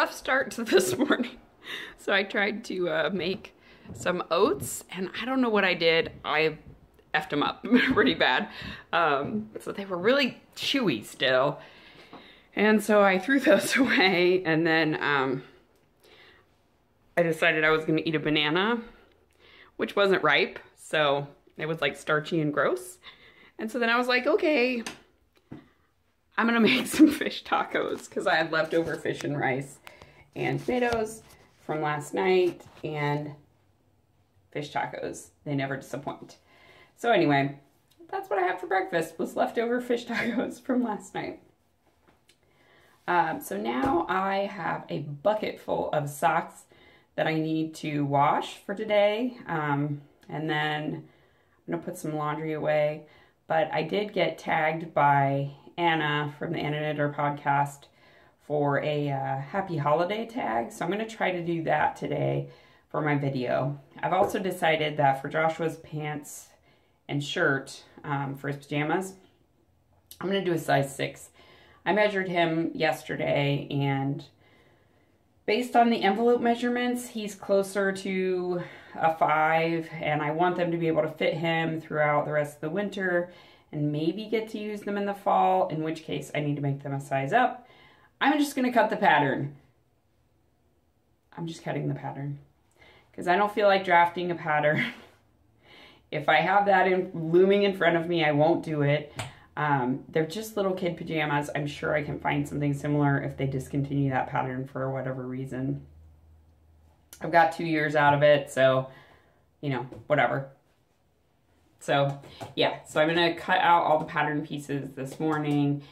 rough start to this morning. So I tried to make some oats, and I don't know what I did. I effed them up pretty bad. So they were really chewy still. And so I threw those away, and then I decided I was gonna eat a banana, which wasn't ripe, so it was like starchy and gross. And so then I was like, okay, I'm gonna make some fish tacos because I had leftover fish and rice and tomatoes from last night, and fish tacos, they never disappoint. So anyway, that's what I had for breakfast, was leftover fish tacos from last night. So now I have a bucket full of socks that I need to wash for today, and then I'm gonna put some laundry away. But I did get tagged by Anna from the Anna Knitter podcast for a happy holiday tag, so I'm gonna try to do that today for my video. I've also decided that for Joshua's pants and shirt, for his pajamas, I'm gonna do a size 6. I measured him yesterday, and based on the envelope measurements, he's closer to a 5, and I want them to be able to fit him throughout the rest of the winter and maybe get to use them in the fall, in which case I need to make them a size up. I'm just gonna cut the pattern. I'm just cutting the pattern because I don't feel like drafting a pattern. If I have that looming in front of me, I won't do it. They're just little kid pajamas. I'm sure I can find something similar if they discontinue that pattern for whatever reason. I've got 2 years out of it, so, you know, whatever. So, yeah, so I'm going to cut out all the pattern pieces this morning.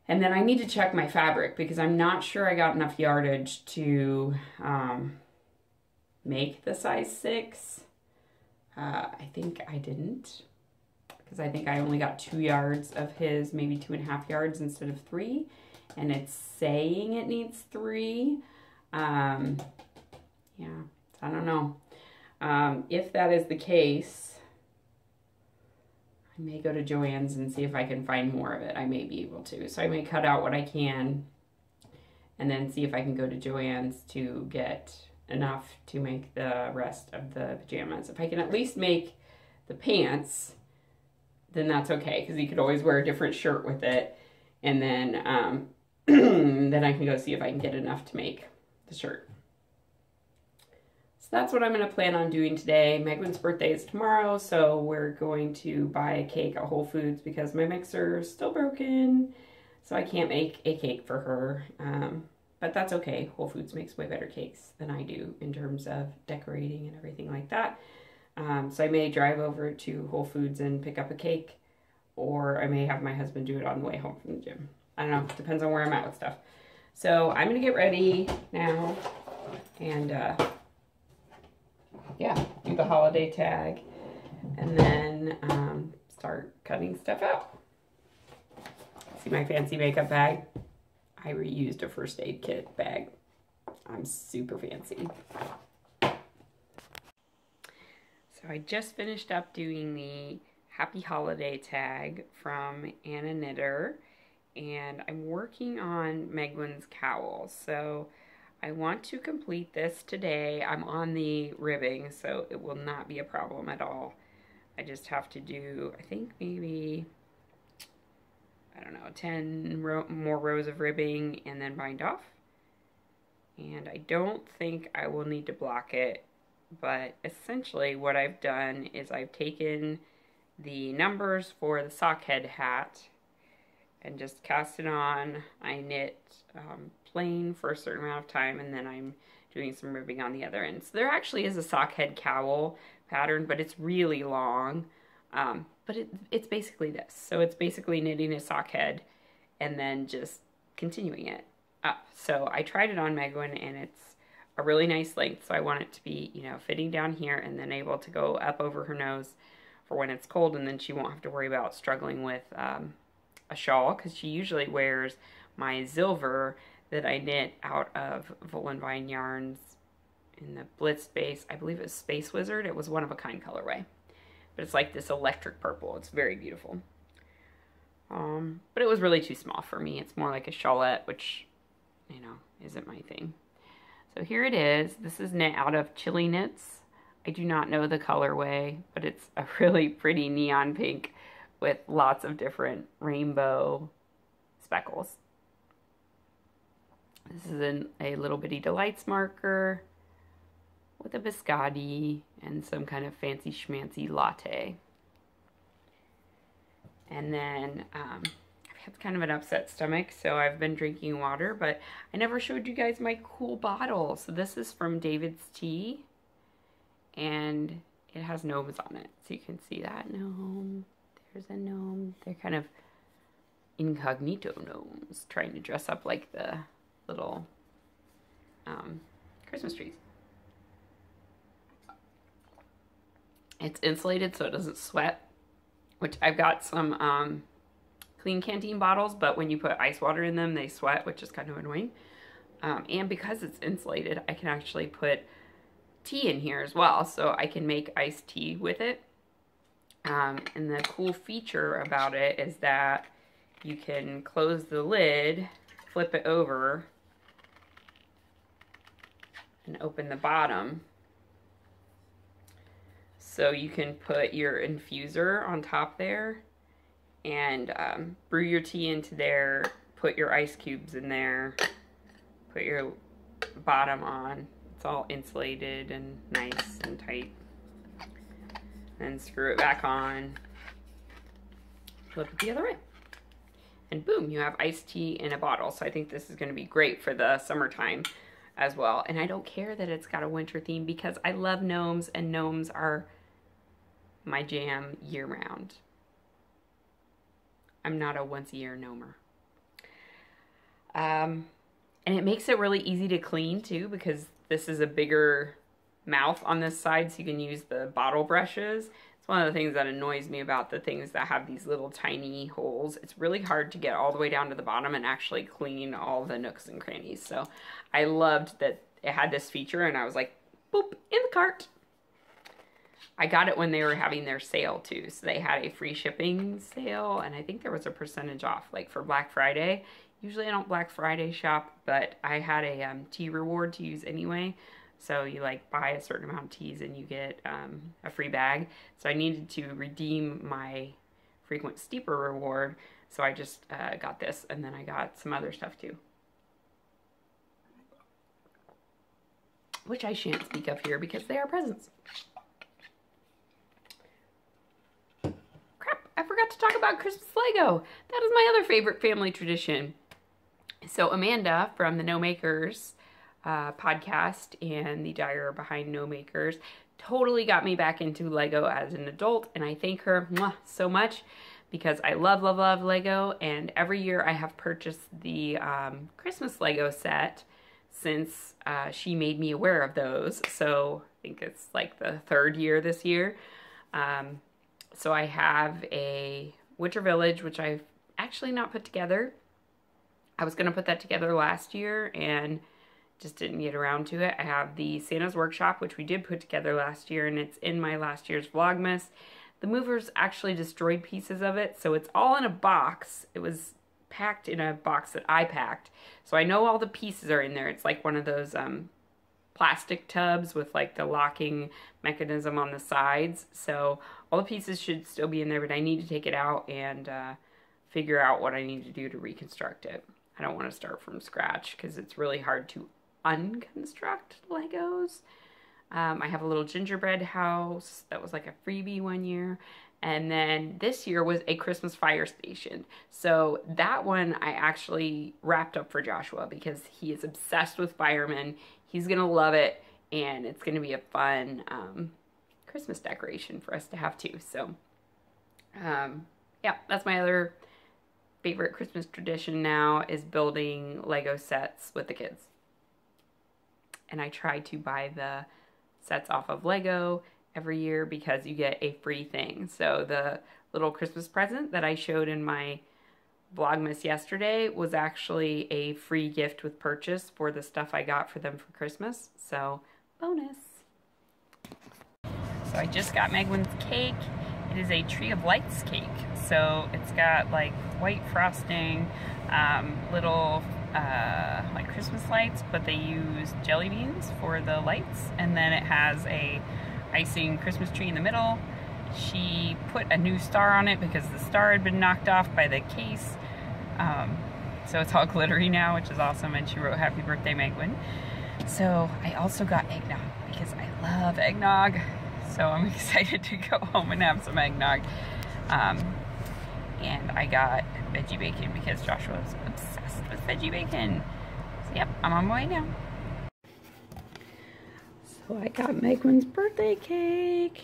And then I need to check my fabric because I'm not sure I got enough yardage to make the size 6. I think I didn't, because I think I only got 2 yards of his, maybe 2.5 yards instead of 3, and it's saying it needs 3. Yeah, I don't know. If that is the case, I may go to Joann's and see if I can find more of it. I may be able to. So I may cut out what I can and then see if I can go to Joann's to get enough to make the rest of the pajamas. If I can at least make the pants, then that's okay, because you could always wear a different shirt with it, and then then I can go see if I can get enough to make the shirt. So that's what I'm going to plan on doing today. Megwin's birthday is tomorrow, so we're going to buy a cake at Whole Foods because my mixer is still broken, so I can't make a cake for her. But that's okay. Whole Foods makes way better cakes than I do in terms of decorating and everything like that. So I may drive over to Whole Foods and pick up a cake, or I may have my husband do it on the way home from the gym. I don't know. Depends on where I'm at with stuff. So I'm going to get ready now and, yeah, do the holiday tag and then start cutting stuff out. See my fancy makeup bag? I reused a first aid kit bag. I'm super fancy. So I just finished up doing the Happy Holiday tag from Anna Knitter, and I'm working on Megwin's cowl. So I want to complete this today. I'm on the ribbing, so it will not be a problem at all. I just have to do, I think maybe, I don't know, 10 more rows of ribbing and then bind off. And I don't think I will need to block it, but essentially what I've done is I've taken the numbers for the sock head hat and just cast it on. I knit plain for a certain amount of time, and then I'm doing some ribbing on the other end. So there actually is a sock head cowl pattern, but it's really long. But it's basically this. So it's basically knitting a sock head and then just continuing it up. So I tried it on Megwin, and it's a really nice length. So I want it to be, you know, fitting down here and then able to go up over her nose for when it's cold, and then she won't have to worry about struggling with a shawl, because she usually wears my Zilver that I knit out of Volan Vine yarns in the Blitz base. I believe it was Space Wizard. It was one of a kind colorway. But it's like this electric purple. It's very beautiful. But it was really too small for me. It's more like a shawlette, which you know, isn't my thing. So here it is. This is knit out of Chili Knits. I do not know the colorway, but it's a really pretty neon pink with lots of different rainbow speckles. This is in a Little Bitty Delights marker with a biscotti and some kind of fancy schmancy latte. And then I've had kind of an upset stomach, so I've been drinking water, but I never showed you guys my cool bottle. So this is from David's Tea, and it has gnomes on it. So you can see that gnome. There's a gnome. They're kind of incognito gnomes trying to dress up like the little Christmas trees. It's insulated so it doesn't sweat, which I've got some clean canteen bottles, but when you put ice water in them, they sweat, which is kind of annoying. And because it's insulated, I can actually put tea in here as well, so I can make iced tea with it. And the cool feature about it is that you can close the lid, flip it over, and open the bottom. So you can put your infuser on top there and brew your tea into there, put your ice cubes in there, put your bottom on. It's all insulated and nice and tight. Then screw it back on, flip it the other way. And boom, you have iced tea in a bottle. So I think this is going to be great for the summertime as well. And I don't care that it's got a winter theme because I love gnomes, and gnomes are my jam year-round. I'm not a once-a-year gnomer. And it makes it really easy to clean too, because this is a bigger mouth on this side, so you can use the bottle brushes. It's one of the things that annoys me about the things that have these little tiny holes. It's really hard to get all the way down to the bottom and actually clean all the nooks and crannies. So I loved that it had this feature, and I was like, boop, in the cart. I got it when they were having their sale too. So they had a free shipping sale, and I think there was a percentage off, like for Black Friday. Usually I don't Black Friday shop, but I had a tea reward to use anyway. So you like buy a certain amount of teas and you get a free bag. So I needed to redeem my frequent steeper reward. So I just got this, and then I got some other stuff too, which I shan't speak of here because they are presents. Crap, I forgot to talk about Christmas Lego. That is my other favorite family tradition. So Amanda from the No Makers podcast and the Dyer Behind No Makers totally got me back into Lego as an adult, and I thank her so much because I love, love, love Lego, and every year I have purchased the Christmas Lego set since she made me aware of those. So I think it's like the third year this year. So I have a Winter Village, which I've actually not put together. I was going to put that together last year and just didn't get around to it. I have the Santa's Workshop, which we did put together last year, and it's in my last year's Vlogmas. The movers actually destroyed pieces of it, so it's all in a box. It was packed in a box that I packed. So I know all the pieces are in there. It's like one of those plastic tubs with like the locking mechanism on the sides. So all the pieces should still be in there, but I need to take it out and figure out what I need to do to reconstruct it. I don't want to start from scratch because it's really hard to unconstruct Legos. I have a little gingerbread house that was like a freebie one year. And then this year was a Christmas fire station. So that one I actually wrapped up for Joshua because he is obsessed with firemen. He's going to love it, and it's going to be a fun Christmas decoration for us to have too. So yeah, that's my other favorite Christmas tradition now, is building Lego sets with the kids. And I try to buy the sets off of Lego every year because you get a free thing. So the little Christmas present that I showed in my Vlogmas yesterday was actually a free gift with purchase for the stuff I got for them for Christmas. So bonus. So I just got Megwin's cake. It is a Tree of Lights cake. So it's got like white frosting, little like Christmas lights, but they use jelly beans for the lights, and then it has a icing Christmas tree in the middle. She put a new star on it because the star had been knocked off by the case. So it's all glittery now, which is awesome, and she wrote "Happy Birthday, Megwin." So I also got eggnog because I love eggnog. So I'm excited to go home and have some eggnog. And I got veggie bacon because Joshua was obsessed with veggie bacon. So yep, I'm on my way now. So I got Megwin's birthday cake.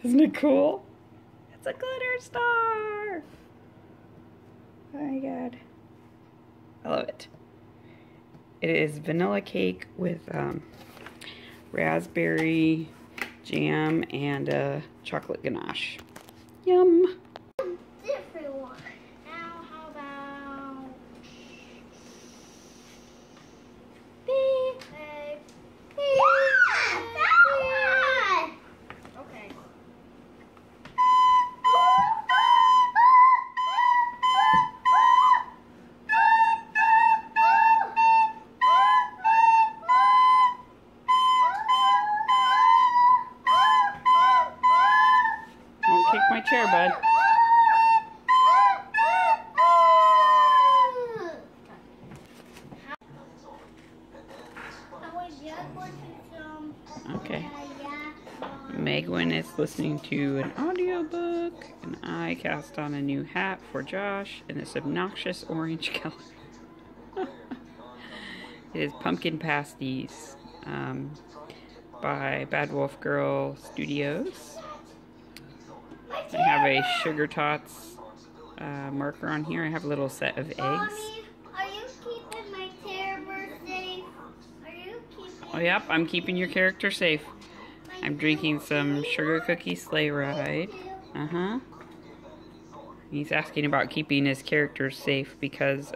Isn't it cool? It's a glitter star. Oh my god. I love it. It is vanilla cake with raspberry jam and chocolate ganache. Yum. Different one. Now how about that one? Okay. Don't kick my chair, bud. Okay. Megwin is listening to an audiobook, and I cast on a new hat for Josh in this obnoxious orange color. It is Pumpkin Pasties by Bad Wolf Girl Studios. I have a Sugar Tots marker on here. I have a little set of eggs. Mommy, are you keeping my character safe? Are you keeping... Oh, yep, I'm keeping your character safe. I'm drinking some Sugar Cookie Sleigh Ride. Uh-huh. He's asking about keeping his character safe because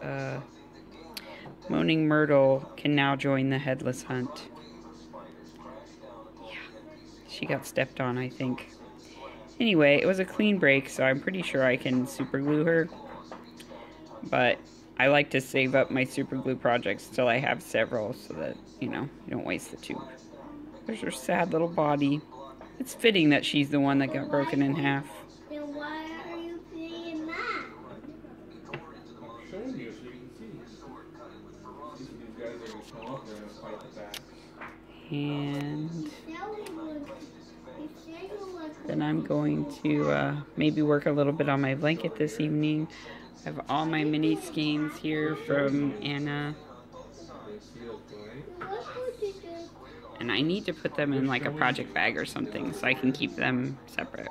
Moaning Myrtle can now join the Headless Hunt. Yeah, she got stepped on, I think. Anyway, it was a clean break, so I'm pretty sure I can super glue her. But I like to save up my super glue projects till I have several so that, you know, you don't waste the tube. There's her sad little body. It's fitting that she's the one that got broken in half. Then why are you playing that? I'm showing you so you can see. These guys are going to come up there and fight the back. And then I'm going to maybe work a little bit on my blanket this evening. I have all my mini skeins here from Anna. And I need to put them in like a project bag or something so I can keep them separate.